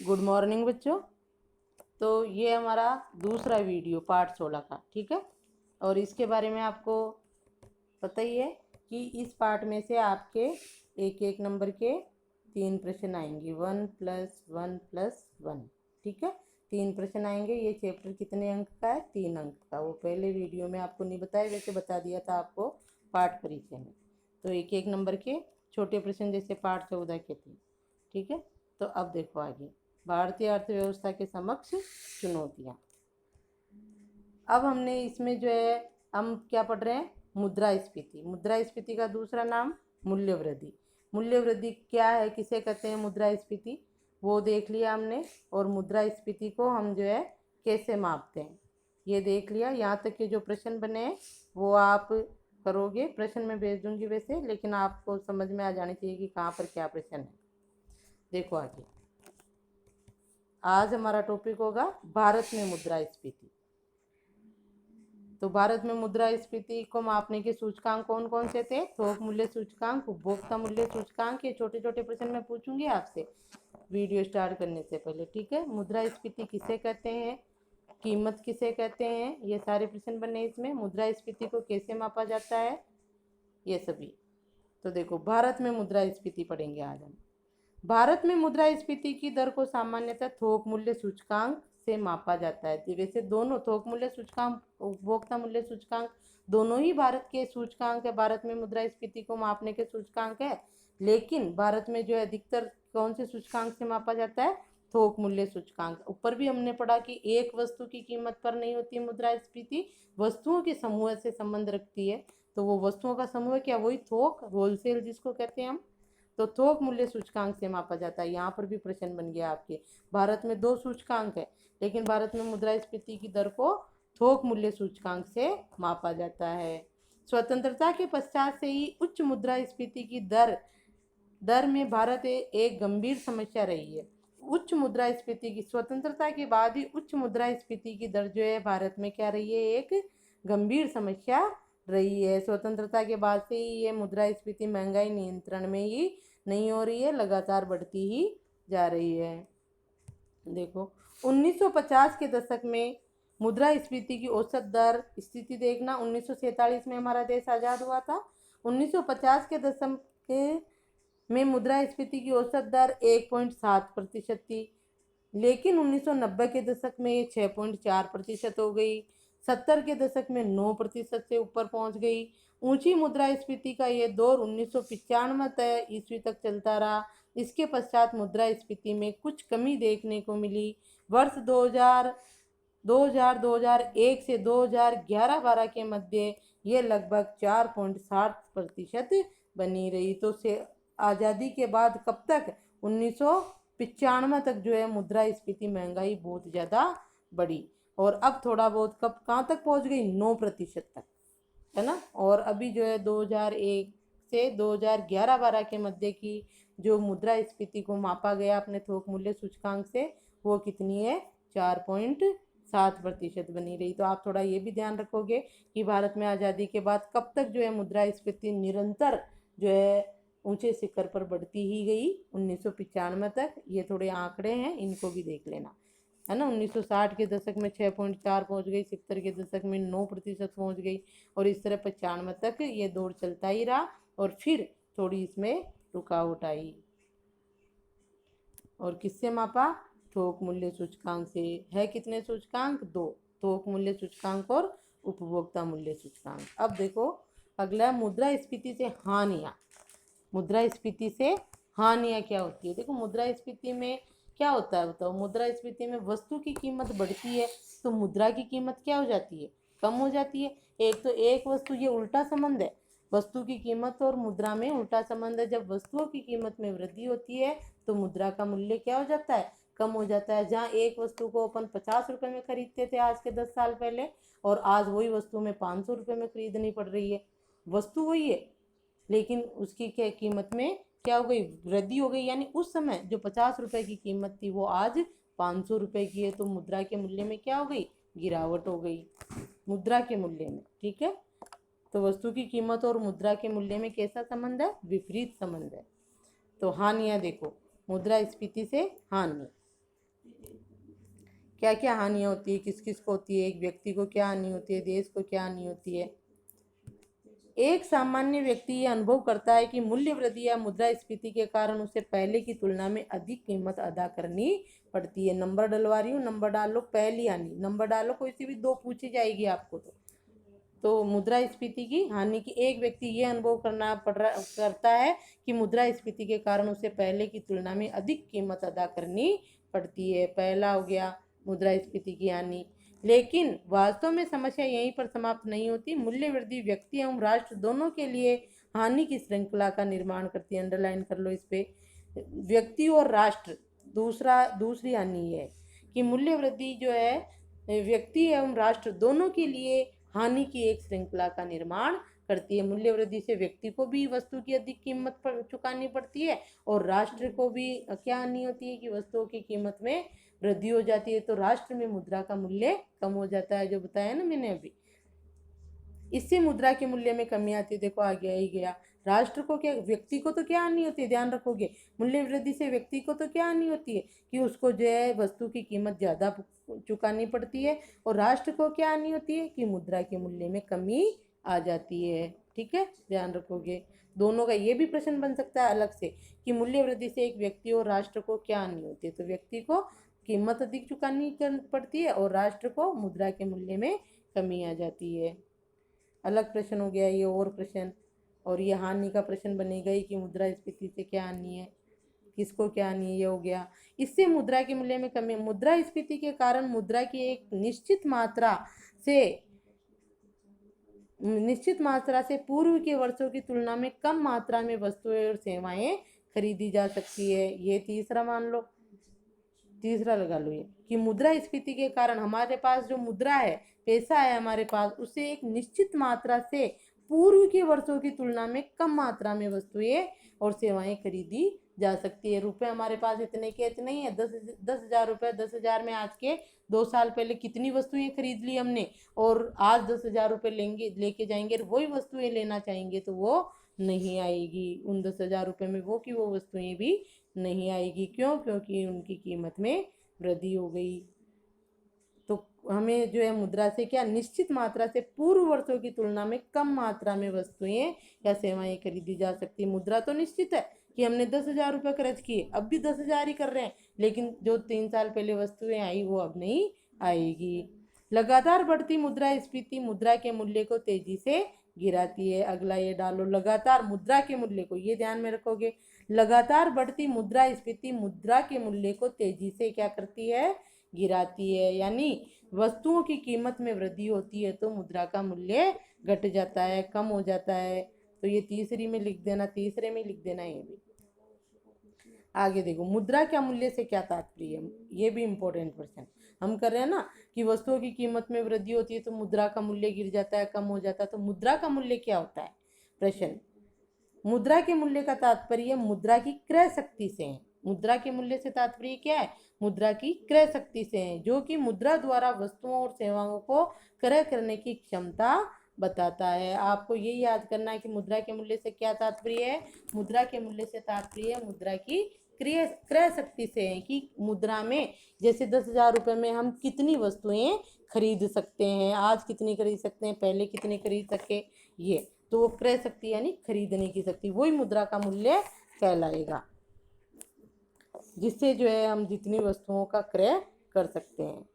Good morning बच्चों। तो ये हमारा दूसरा वीडियो पार्ट 16 का, ठीक है। और इसके बारे में आपको पता ही है कि इस पार्ट में से आपके एक एक नंबर के 3 प्रश्न आएंगे, 1+1+1, ठीक है। 3 प्रश्न आएंगे। ये चैप्टर कितने अंक का है? 3 अंक का। वो पहले वीडियो में आपको नहीं बताया, वैसे बता दिया था आपको पाठ परिचय में। तो एक एक नंबर के छोटे प्रश्न जैसे पाठ 14 के थे, ठीक है। तो अब देखो आगे, भारतीय अर्थव्यवस्था के समक्ष चुनौतियाँ। अब हमने इसमें जो है हम क्या पढ़ रहे हैं? मुद्रास्फीति। मुद्रास्फीति का दूसरा नाम मूल्य वृद्धि। मूल्य वृद्धि क्या है, किसे कहते हैं मुद्रास्फीति, वो देख लिया हमने। और मुद्रास्फीति को हम जो है कैसे मापते हैं ये देख लिया। यहाँ तक के जो प्रश्न बने हैं वो आप करोगे, प्रश्न में भेज दूंगी वैसे, लेकिन आपको समझ में आ जानी चाहिए कि कहाँ पर क्या प्रश्न है। देखो आगे, आज हमारा टॉपिक होगा भारत में मुद्रास्फीति। तो भारत में मुद्रास्फीति को मापने के सूचकांक कौन कौन से थे? थोक मूल्य सूचकांक, उपभोक्ता मूल्य सूचकांक। ये छोटे छोटे प्रश्न मैं पूछूंगी आपसे वीडियो स्टार्ट करने से पहले, ठीक है। मुद्रास्फीति किसे कहते हैं, कीमत किसे कहते हैं, ये सारे प्रश्न बने इसमें। मुद्रास्फीति को कैसे मापा जाता है, ये सभी। तो देखो, भारत में मुद्रास्फीति पढ़ेंगे आज हम। भारत में मुद्रास्फीति की दर को सामान्यतः थोक मूल्य सूचकांक से मापा जाता है। वैसे दोनों थोक मूल्य सूचकांक, उपभोक्ता मूल्य सूचकांक, दोनों ही भारत के सूचकांक है, भारत में मुद्रास्फीति को मापने के सूचकांक है। लेकिन भारत में जो है अधिकतर कौन से सूचकांक से मापा जाता है? थोक मूल्य सूचकांक। ऊपर भी हमने पढ़ा कि एक वस्तु की कीमत पर नहीं होती मुद्रास्फीति, वस्तुओं के समूह से संबंध रखती है। तो वो वस्तुओं का समूह क्या? वही थोक, होलसेल जिसको कहते हैं हम। तो थोक मूल्य सूचकांक से मापा जाता है। यहाँ पर भी प्रश्न बन गया आपके। भारत में 2 सूचकांक है, लेकिन भारत में मुद्रास्फीति की दर को थोक मूल्य सूचकांक से मापा जाता है। स्वतंत्रता के पश्चात से ही उच्च मुद्रास्फीति की दर में भारत एक गंभीर समस्या रही है। उच्च मुद्रास्फीति की, स्वतंत्रता के बाद ही उच्च मुद्रास्फीति की दर जो है भारत में क्या रही है? एक गंभीर समस्या रही है। स्वतंत्रता के बाद से ही ये मुद्रास्फीति महंगाई नियंत्रण में ही नहीं हो रही है, लगातार बढ़ती ही जा रही है। देखो, 1950 के दशक में मुद्रास्फीति की औसत दर स्थिति देखना। 1947 में हमारा देश आज़ाद हुआ था। 1950 के दशक में मुद्रास्फीति की औसत दर 1.7% थी, लेकिन 1990 के दशक में ये 6.4% हो गई। 70 के दशक में 9% से ऊपर पहुंच गई। ऊंची मुद्रास्फीति का ये दौर 1995 ईस्वी तक चलता रहा। इसके पश्चात मुद्रास्फीति में कुछ कमी देखने को मिली। वर्ष 2001 से 2011-12 के मध्य ये लगभग 4.7% बनी रही। तो से आज़ादी के बाद कब तक? 1995 तक जो है मुद्रास्फीति, महंगाई बहुत ज़्यादा बढ़ी। और अब थोड़ा बहुत कब कहाँ तक पहुँच गई? 9% तक, है ना। और अभी जो है 2001 से 2011-12 के मध्य की जो मुद्रास्फीति को मापा गया अपने थोक मूल्य सूचकांक से, वो कितनी है? 4.7% बनी रही। तो आप थोड़ा ये भी ध्यान रखोगे कि भारत में आज़ादी के बाद कब तक जो है मुद्रास्फीति निरंतर जो है ऊंचे शिखर पर बढ़ती ही गई, 1995 तक। ये थोड़े आंकड़े हैं, इनको भी देख लेना, है ना। 1960 के दशक में 6.4 पहुंच गई, 70 के दशक में 9% पहुंच गई, और इस तरह 95 तक ये दौर चलता ही रहा। और फिर थोड़ी इसमें रुकावट आई। और किससे मापा? थोक मूल्य सूचकांक से। है कितने सूचकांक? 2, थोक मूल्य सूचकांक और उपभोक्ता मूल्य सूचकांक। अब देखो अगला, मुद्रास्फीति से हानियाँ। मुद्रास्फीति से हानियाँ क्या होती है? देखो, मुद्रास्फीति में क्या होता है बताओ? मुद्रास्फीति में वस्तु की कीमत बढ़ती है तो मुद्रा की कीमत क्या हो जाती है? कम हो जाती है। एक तो एक वस्तु, ये उल्टा संबंध है, वस्तु की कीमत और मुद्रा में उल्टा संबंध है। जब वस्तुओं की कीमत में वृद्धि होती है तो मुद्रा का मूल्य क्या हो जाता है? कम हो जाता है। जहाँ एक वस्तु को अपन 50 रुपये में खरीदते थे आज के 10 साल पहले, और आज वही वस्तु में 500 रुपये में खरीदनी पड़ रही है। वस्तु वही है, लेकिन उसकी क्या कीमत में क्या हो गई? वृद्धि हो गई। यानी उस समय जो 50 रुपये की कीमत थी वो आज 500 रुपये की है। तो मुद्रा के मूल्य में क्या हो गई? गिरावट हो गई मुद्रा के मूल्य में, ठीक है। तो वस्तु की कीमत और मुद्रा के मूल्य में कैसा संबंध है? विपरीत संबंध है। तो हानियाँ देखो, मुद्रास्फीति से हानि। क्या क्या हानियाँ होती है, किस किस को होती है, एक व्यक्ति को क्या हानि होती है, देश को क्या हानि होती है। एक सामान्य व्यक्ति ये अनुभव करता है कि मूल्य वृद्धि या मुद्रास्फीति के कारण उसे पहले की तुलना में अधिक कीमत अदा करनी पड़ती है। नंबर डलवा रही हूँ, नंबर डालो। पहली हानि, नंबर डालो, कोई सी भी दो पूछी जाएगी आपको। तो मुद्रास्फीति की हानि की एक व्यक्ति ये अनुभव करता है कि मुद्रास्फीति के कारण उसे पहले की तुलना में अधिक कीमत अदा करनी पड़ती है। पहला हो गया मुद्रास्फीति की हानि। लेकिन वास्तव में समस्या यहीं पर समाप्त नहीं होती। मूल्य वृद्धि व्यक्ति एवं राष्ट्र दोनों के लिए हानि की श्रृंखला का निर्माण करती है। अंडरलाइन कर लो इस पे, व्यक्ति और राष्ट्र। दूसरी हानि है कि मूल्य वृद्धि जो है व्यक्ति एवं राष्ट्र दोनों के लिए हानि की एक श्रृंखला का निर्माण करती है। मूल्य वृद्धि से व्यक्ति को भी वस्तु की अधिक कीमत चुकानी पड़ती है और राष्ट्र को भी क्या हानि होती है कि वस्तुओं की कीमत में वृद्धि हो जाती है। तो राष्ट्र में मुद्रा का मूल्य कम हो जाता है, जो बताया ना मैंने अभी। इससे मुद्रा के मूल्य में कमी आती है। देखो आ गया ही गया। राष्ट्र को क्या, व्यक्ति को तो क्या हानि होती है, ध्यान रखोगे। मूल्य वृद्धि से व्यक्ति को तो क्या हानि होती है कि उसको जो है वस्तु की कीमत ज़्यादा चुकानी पड़ती है। और राष्ट्र को क्या हानि होती है कि मुद्रा के मूल्य में कमी आ जाती है। ठीक है, ध्यान रखोगे। दोनों का ये भी प्रश्न बन सकता है अलग से कि मूल्य वृद्धि से एक व्यक्ति और राष्ट्र को क्या हानि होती है। तो व्यक्ति को कीमत अधिक चुकानी पड़ती है और राष्ट्र को मुद्रा के मूल्य में कमी आ जाती है। अलग प्रश्न हो गया ये, और प्रश्न। और ये हानि का प्रश्न बनेगा ही कि मुद्रास्फीति से क्या हानि है, किसको क्या हानि है, ये हो गया। इससे मुद्रा के मूल्य में कमी। मुद्रास्फीति के कारण मुद्रा की एक निश्चित मात्रा से पूर्व के वर्षों की तुलना में कम मात्रा में वस्तुएं और सेवाएं खरीदी जा सकती है। ये तीसरा मान लो, तीसरा लगा लो ये कि मुद्रास्फीति के कारण हमारे पास जो मुद्रा है, पैसा है हमारे पास, उससे एक निश्चित मात्रा से पूर्व के वर्षों की तुलना में कम मात्रा में वस्तुएं और सेवाएं खरीदी जा सकती है। रुपए हमारे पास इतने के इतने ही है, 10,000 रुपये। 10,000 में आज के 2 साल पहले कितनी वस्तुएं खरीद ली हमने, और आज 10,000 रुपये लेके जाएंगे और वही वस्तुएं लेना चाहेंगे तो वो नहीं आएगी। उन 10,000 रुपये में वो की वो वस्तुएं भी नहीं आएगी। क्यों? क्योंकि उनकी कीमत में वृद्धि हो गई। तो हमें जो है मुद्रा से क्या, निश्चित मात्रा से पूर्व वर्षों की तुलना में कम मात्रा में वस्तुएं या सेवाएं खरीदी जा सकती है। मुद्रा तो निश्चित है कि हमने 10,000 रुपये खर्च किए, अब भी 10,000 ही कर रहे हैं, लेकिन जो 3 साल पहले वस्तुएं आई वो अब नहीं आएगी। लगातार बढ़ती मुद्रास्फीति मुद्रा के मूल्य को तेजी से गिराती है। अगला ये डालो, लगातार मुद्रा के मूल्य को, ये ध्यान में रखोगे। लगातार बढ़ती मुद्रास्फीति मुद्रा के मूल्य को तेजी से क्या करती है, गिराती है। यानी वस्तुओं की कीमत में वृद्धि होती है तो मुद्रा का मूल्य घट जाता है, कम हो जाता है। तो ये तीसरे में लिख देना ये भी। आगे देखो, मुद्रा का मूल्य से क्या तात्पर्य है, ये भी इंपॉर्टेंट क्वेश्चन। हम कर रहे हैं ना कि वस्तुओं की कीमत में वृद्धि होती है तो मुद्रा का मूल्य गिर जाता है, कम हो जाता है। तो मुद्रा का मूल्य क्या होता है? प्रश्न, मुद्रा के मूल्य का तात्पर्य मुद्रा की क्रय शक्ति से है। मुद्रा के मूल्य से तात्पर्य क्या है? मुद्रा की क्रय शक्ति से है, जो कि मुद्रा द्वारा वस्तुओं और सेवाओं को क्रय करने की क्षमता बताता है। आपको ये याद करना है कि मुद्रा के मूल्य से क्या तात्पर्य है। मुद्रा के मूल्य से तात्पर्य मुद्रा की क्रय शक्ति से है कि मुद्रा में जैसे 10,000 रुपये में हम कितनी वस्तुएं खरीद सकते हैं, आज कितनी खरीद सकते हैं, पहले कितनी खरीद सके, ये तो वो क्रय शक्ति यानी खरीदने की शक्ति, वही मुद्रा का मूल्य कहलाएगा, जिससे जो है हम जितनी वस्तुओं का क्रय कर सकते हैं।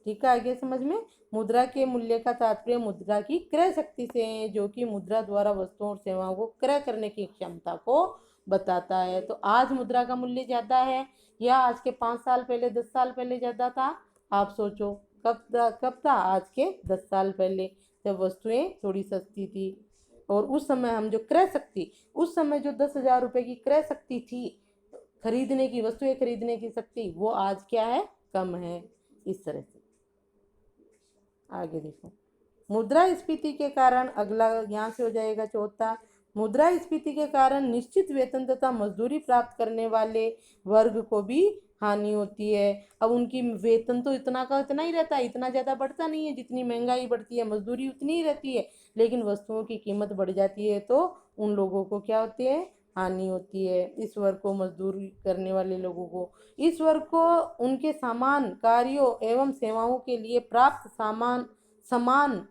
ठीक है, आगे समझ में। मुद्रा के मूल्य का तात्पर्य मुद्रा की क्रय शक्ति से है, जो कि मुद्रा द्वारा वस्तुओं और सेवाओं को क्रय करने की क्षमता को बताता है। तो आज मुद्रा का मूल्य ज़्यादा है या आज के 5 साल पहले, 10 साल पहले ज़्यादा था? आप सोचो कब था? आज के 10 साल पहले, जब वस्तुएं थोड़ी सस्ती थी। और उस समय हम जो क्रय शक्ति, उस समय जो 10,000 रुपये की क्रय शक्ति थी, खरीदने की, वस्तुएं खरीदने की शक्ति, वो आज क्या है? कम है। इस तरह से आगे देखो, मुद्रास्फीति के कारण, अगला यहाँ से हो जाएगा चौथा। मुद्रास्फीति के कारण निश्चित वेतन तथा मजदूरी प्राप्त करने वाले वर्ग को भी हानि होती है। अब उनकी वेतन तो इतना का इतना ही रहता है, इतना ज़्यादा बढ़ता नहीं है। जितनी महंगाई बढ़ती है मजदूरी उतनी ही रहती है, लेकिन वस्तुओं की कीमत बढ़ जाती है तो उन लोगों को क्या होती है? हानि होती है। इस वर्ग को, मजदूरी करने वाले लोगों को, इस वर्ग को उनके समान कार्यों एवं सेवाओं के लिए प्राप्त समान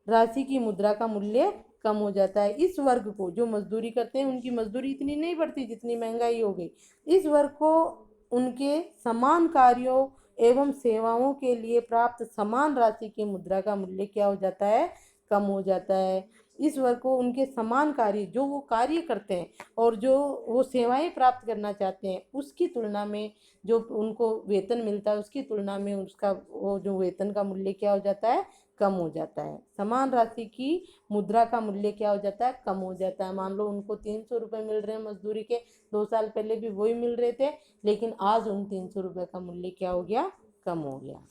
राशि की मुद्रा का मूल्य कम हो जाता है। इस वर्ग को, जो मजदूरी करते हैं, उनकी मजदूरी इतनी नहीं बढ़ती जितनी महंगाई हो गई। इस वर्ग को उनके समान कार्यों एवं सेवाओं के लिए प्राप्त समान राशि की मुद्रा का मूल्य क्या हो जाता है? कम हो जाता है। इस वर्ग को उनके समान कार्य, जो वो कार्य करते हैं और जो वो सेवाएं प्राप्त करना चाहते हैं, उसकी तुलना में जो उनको वेतन मिलता है, उसकी तुलना में उसका वो जो वेतन का मूल्य क्या हो जाता है? कम हो जाता है। समान राशि की मुद्रा का मूल्य क्या हो जाता है? कम हो जाता है। मान लो उनको 300 रुपये मिल रहे हैं मजदूरी के, 2 साल पहले भी वही मिल रहे थे, लेकिन आज उन 300 रुपये का मूल्य क्या हो गया? कम हो गया।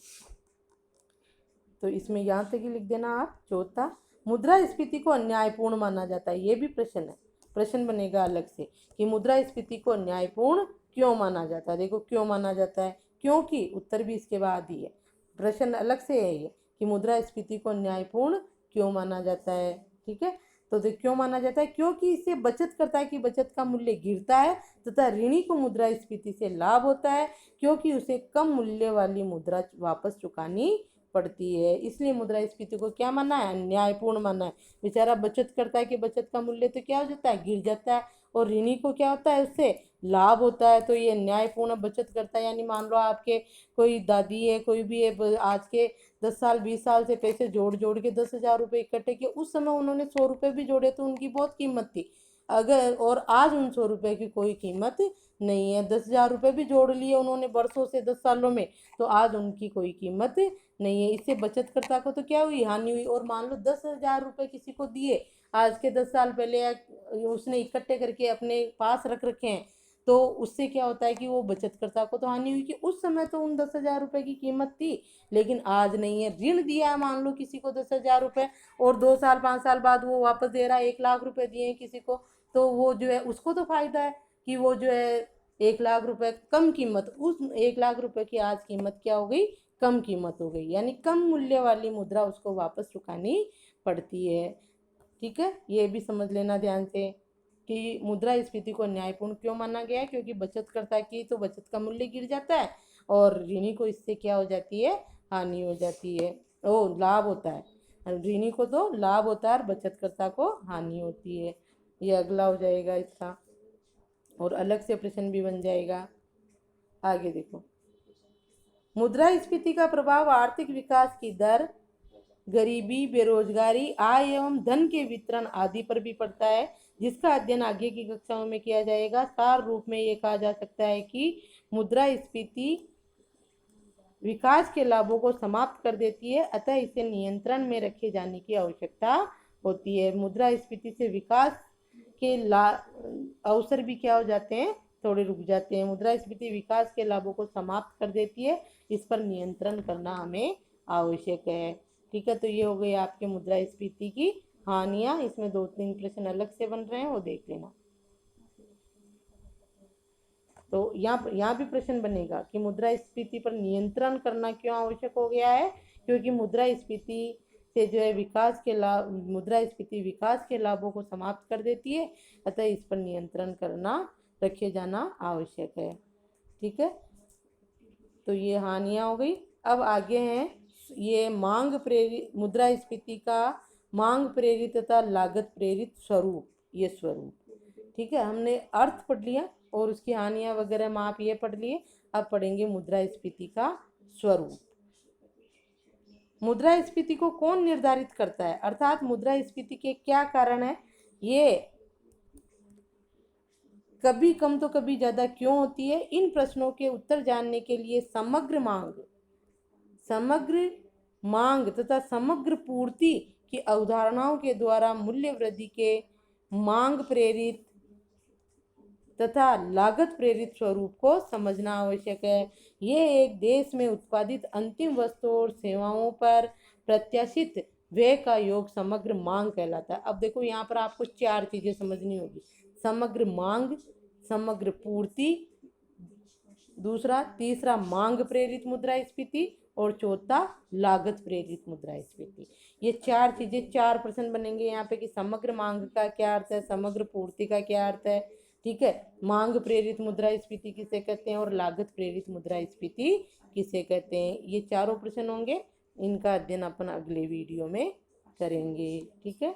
तो इसमें यहाँ तक ही लिख देना आप। चौथा, मुद्रास्फीति को अन्यायपूर्ण माना जाता है। ये भी प्रश्न है, प्रश्न बनेगा अलग से कि मुद्रास्फीति को अन्यायपूर्ण क्यों माना जाता है। देखो क्यों माना जाता है, क्योंकि उत्तर भी इसके बाद ही है। प्रश्न अलग से है ये कि मुद्रास्फीति को अन्यायपूर्ण क्यों माना जाता है। ठीक है, तो देख क्यों माना जाता है, क्योंकि इससे बचत करता है कि बचत का मूल्य गिरता है तथा ऋणी को मुद्रास्फीति से लाभ होता है क्योंकि उसे कम मूल्य वाली मुद्रा वापस चुकानी पड़ती है। इसलिए मुद्रास्फीति को क्या माना है? अन्यायपूर्ण माना है। बेचारा बचत करता है कि बचत का मूल्य तो क्या हो जाता है? गिर जाता है, और ऋणी को क्या होता है? उससे लाभ होता है। तो ये अन्यायपूर्ण बचत करता है। यानी मान लो आपके कोई दादी है, कोई भी है, आज के 10 साल 20 साल से पैसे जोड़ जोड़ के 10,000 रुपये इकट्ठे किए, उस समय उन्होंने 100 रुपये भी जोड़े तो उनकी बहुत कीमत थी। अगर और आज उन 100 रुपये की कोई कीमत नहीं है। 10,000 रुपये भी जोड़ लिए उन्होंने वर्षों से, 10 सालों में, तो आज उनकी कोई कीमत नहीं है। इससे बचतकर्ता को तो क्या हुई? हानि हुई। और मान लो 10,000 रुपये किसी को दिए आज के 10 साल पहले, उसने इकट्ठे करके अपने पास रख रखे हैं, तो उससे क्या होता है कि वो बचतकर्ता को तो हानि हुई कि उस समय तो उन 10,000 रुपये की कीमत थी, लेकिन आज नहीं है। ऋण दिया है मान लो किसी को 10,000 रुपये, और 2 साल 5 साल बाद वो वापस दे रहा है, 1 लाख रुपए दिए हैं किसी को, तो वो जो है उसको तो फायदा है कि वो जो है 1 लाख रुपए कम कीमत, उस 1 लाख रुपए की आज कीमत क्या हो गई? कम कीमत हो गई। यानी कम मूल्य वाली मुद्रा उसको वापस चुकानी पड़ती है। ठीक है, ये भी समझ लेना ध्यान से कि मुद्रास्फीति को न्यायपूर्ण क्यों माना गया है, क्योंकि बचत करता की तो बचत का मूल्य गिर जाता है और ऋणी को इससे क्या हो जाती है? हानि हो जाती है। ओ, लाभ होता है। ऋणी को तो लाभ होता है और बचतकर्ता को हानि होती है। ये अगला हो जाएगा इसका, और अलग से प्रश्न भी बन जाएगा। आगे देखो, मुद्रास्फीति का प्रभाव आर्थिक विकास की दर, गरीबी, बेरोजगारी, आय एवं धन के वितरण आदि पर भी पड़ता है, जिसका अध्ययन आगे की कक्षाओं में किया जाएगा। सार रूप में ये कहा जा सकता है कि मुद्रास्फीति विकास के लाभों को समाप्त कर देती है, अतः इसे नियंत्रण में रखे जाने की आवश्यकता होती है। मुद्रास्फीति से विकास के अवसर भी क्या हो जाते हैं? थोड़े रुक जाते हैं। मुद्रास्फीति विकास के लाभों को समाप्त कर देती है, इस पर नियंत्रण करना हमें आवश्यक है। ठीक है, तो ये हो गई आपके मुद्रास्फीति की हानियां। इसमें 2-3 प्रश्न अलग से बन रहे हैं, वो देख लेना। तो यहाँ भी प्रश्न बनेगा कि मुद्रास्फीति पर नियंत्रण करना क्यों आवश्यक हो गया है, क्योंकि मुद्रास्फीति से जो है विकास के लाभ, मुद्रास्फीति विकास के लाभों को समाप्त कर देती है, अतः इस पर नियंत्रण करना, रखे जाना आवश्यक है। ठीक है, तो ये हानियां हो गई। अब आगे हैं ये मांग प्रेरित, मुद्रास्फीति का मांग प्रेरित तथा लागत प्रेरित स्वरूप। ये स्वरूप, ठीक है, हमने अर्थ पढ़ लिया और उसकी हानियां वगैरह माप ये पढ़ लिए। अब पढ़ेंगे मुद्रास्फीति का स्वरूप। मुद्रास्फीति को कौन निर्धारित करता है, अर्थात मुद्रास्फीति के क्या कारण है, ये कभी कम तो कभी ज्यादा क्यों होती है, इन प्रश्नों के उत्तर जानने के लिए समग्र मांग तथा समग्र पूर्ति की अवधारणाओं के द्वारा मूल्य वृद्धि के मांग प्रेरित तथा लागत प्रेरित स्वरूप को समझना आवश्यक है। ये एक देश में उत्पादित अंतिम वस्तुओं और सेवाओं पर प्रत्याशित व्यय का योग समग्र मांग कहलाता है। अब देखो यहाँ पर आपको 4 चीजें समझनी होगी। समग्र मांग, समग्र पूर्ति, तीसरा मांग प्रेरित मुद्रास्फीति, और चौथा लागत प्रेरित मुद्रास्फीति। ये चार चीजें, चार प्रश्न बनेंगे यहाँ पे कि समग्र मांग का क्या अर्थ है, समग्र पूर्ति का क्या अर्थ है, ठीक है, मांग प्रेरित मुद्रास्फीति किसे कहते हैं और लागत प्रेरित मुद्रास्फीति किसे कहते हैं। ये चारों प्रश्न होंगे, इनका अध्ययन अपन अगले वीडियो में करेंगे, ठीक है।